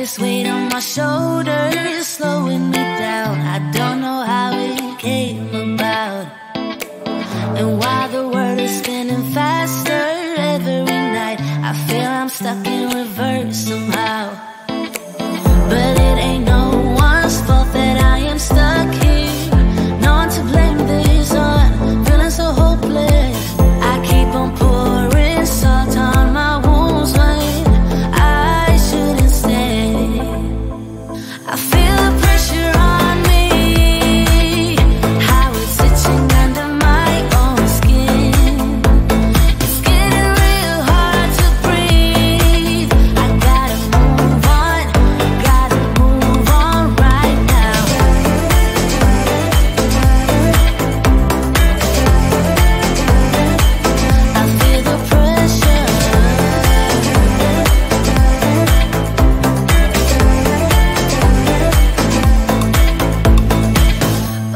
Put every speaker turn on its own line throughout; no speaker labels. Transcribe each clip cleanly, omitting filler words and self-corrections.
this weight on my shoulders, slowing me down. I don't know how it came about. And while the world is spinning faster every night, I feel I'm stuck in reverse somehow. But it ain't no one's fault that I am stuck here. No one to blame this on, feeling so hopeless. I keep on pouring salt on my wounds when I shouldn't stay. I feel the pressure on me, how it's itching under my own skin. It's getting real hard to breathe. I gotta move on right now. I feel the pressure.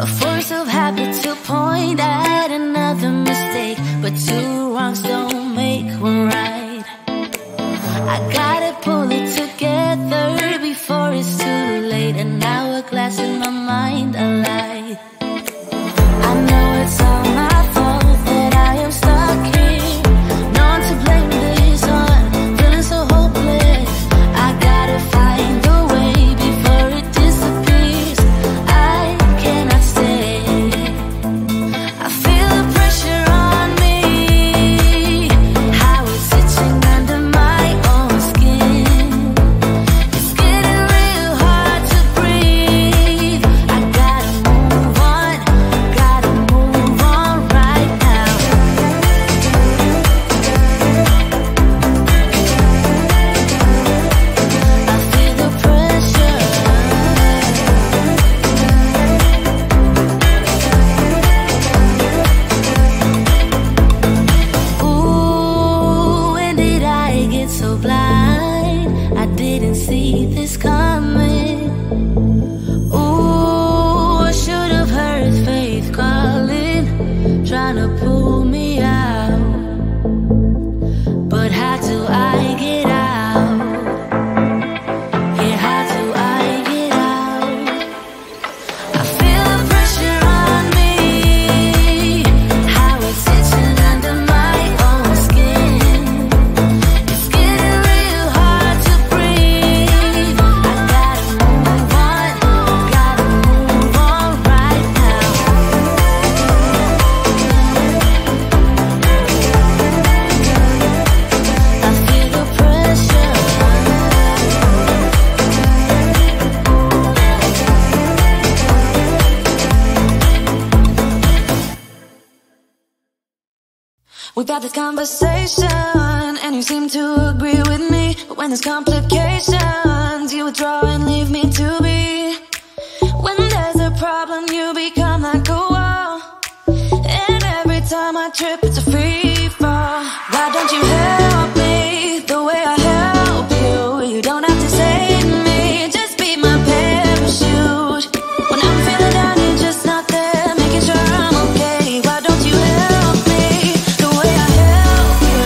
A force of habit to point at another mistake, but two wrongs don't make one right. I gotta pull it together before it's too late. An hourglass in my mind, a lie. I know it's all my fault that I am stuck here. No one to blame this on, feeling so hopeless. I gotta find a way before it disappears. I cannot stay. I feel the pressure on me, how it's itching under my own skin. It's getting real hard to breathe. I gotta move on right now. I feel the pressure. Ooh, when did I get so blind? I didn't see this coming. Ooh, I should have heard faith calling, trying to pull me out. But how do I get out? Yeah, how do I get out? I feel the pressure on me, how it's itching under my own skin. It's getting real hard to breathe. I gotta move on right now. I feel the pressure. We've had this conversation and you seem to agree with me. But when there's complications, you withdraw and leave me to be. When there's a problem, you become like a wall. And every time I trip, it's a free fall. Why don't you help me the way I help you? You don't have to save me, just be my parachute. When I'm feeling down, you're just not there, making sure I'm okay. Why don't you help me the way I help you?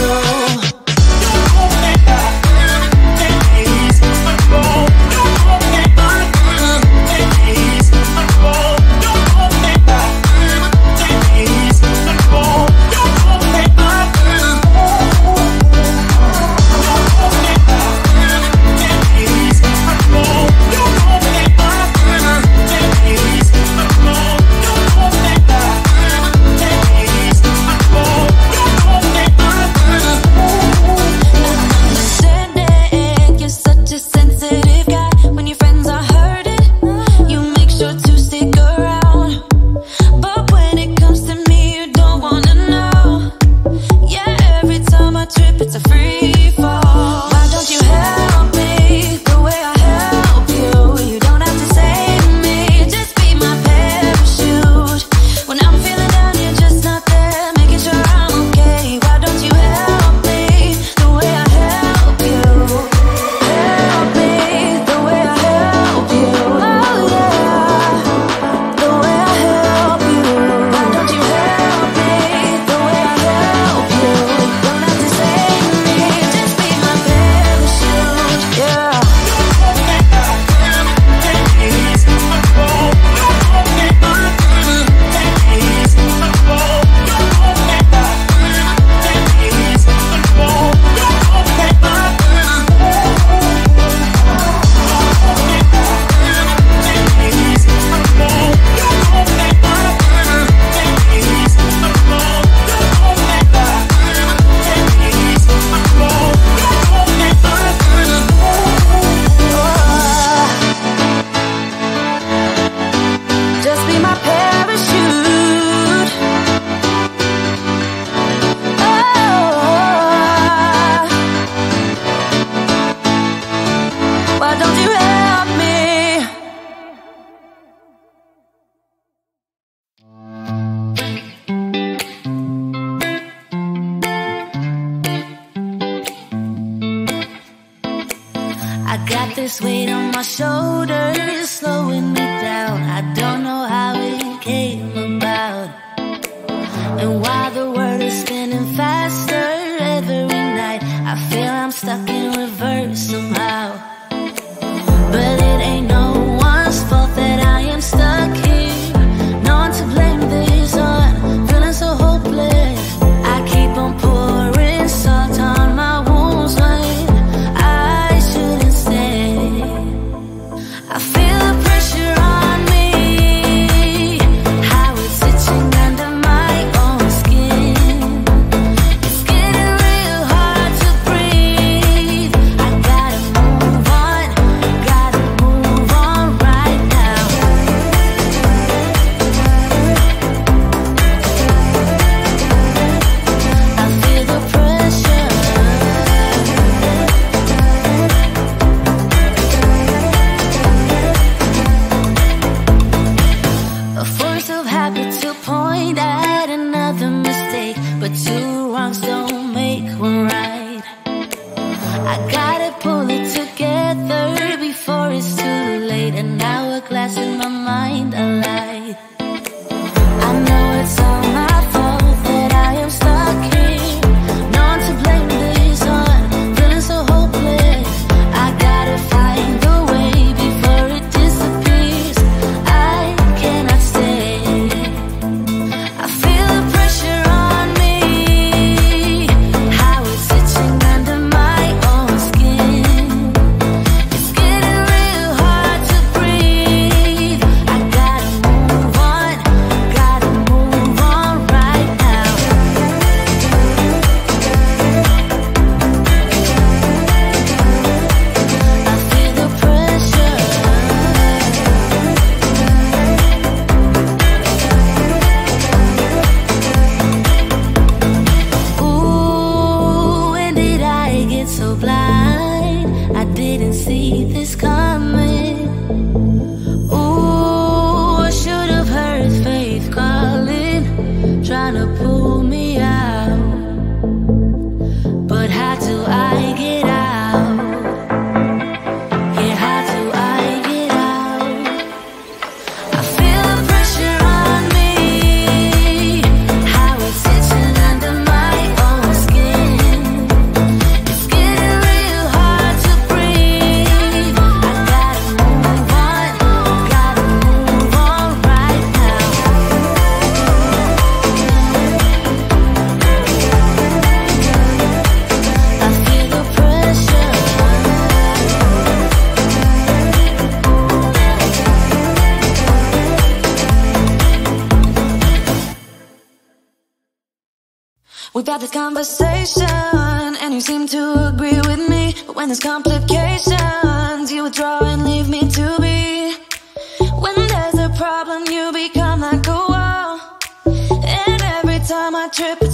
my shoulders, slowing me down. I don't know how it came about. And while the world is spinning faster every night, I feel I'm stuck in reverse somehow. But it ain't no one's fault that I am stuck here. No one to blame this on, feeling so hopeless. I keep on pouring salt on my wounds when I shouldn't stay. I feel the pressure on me, how it's itching under my own skin. It's getting real hard to breathe. I gotta move on right now. I feel the pressure. A force of habit to point at another mistake, but two wrongs don't make one right. I gotta pull it together before it's too late. An hourglass in my mind, I lie. I know it's all my fault that I am stuck here. No one to blame this on, feeling so hopeless. I gotta find a way before it disappears. I cannot stay. I feel the pressure on me, how it's itching under my own skin. It's getting real hard to breathe. I gotta move on right now. I feel the pressure. Ooh, when did I get so blind? I didn't see this coming. Ooh, I should have heard faith calling, trying to pull me out. But how do I get out? Yeah, how do I get out? I feel the pressure on me, how it's itching under my own skin. It's getting real hard to breathe. I gotta move on right now. I feel the pressure.
We've had this conversation, and you seem to agree with me. But when there's complications, you withdraw and leave me to be. When there's a problem, you become like a wall, and every time I trip, it's